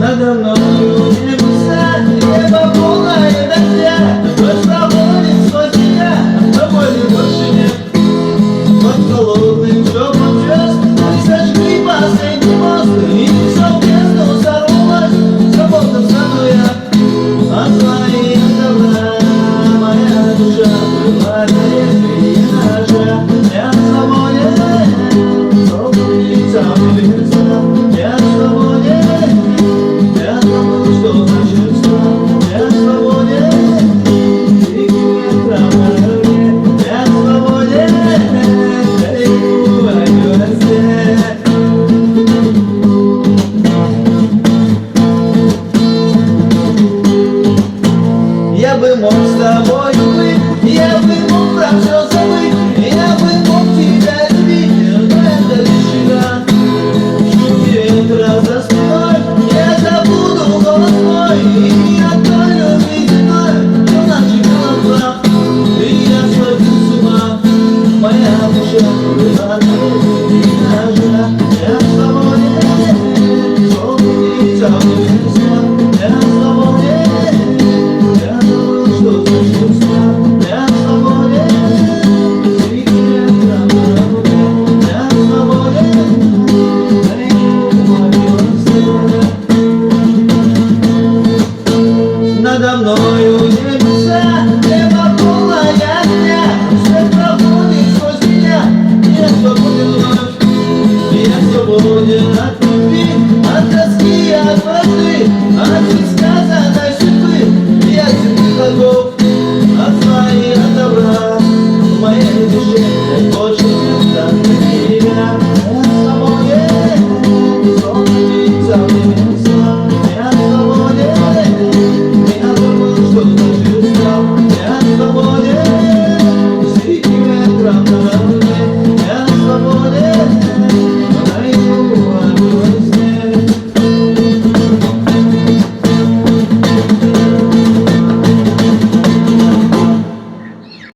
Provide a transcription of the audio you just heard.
Надо мною небеса, небо полное дождя. Дождь проводит свой тебя, а тобой больше нет. Под холодным теплым час мы сожгли последний мост, и все в бездну сорвалось, свободно встану я. От твоих добра моя душа была лезвие ножа. Я свободен, солнце небеса, я свободен. Я забыл, что значит слава. Я свободен, и ветром на руке. Я свободен, далеко в рассвет. Я бы мог с тобой быть, я бы мог про все забыть, я бы мог тебя любить, но это лишь игра. Шум ветра за спиной, я забуду голос мой, и от той любви земной, что начинала прав. И я сойду с ума, моя душа была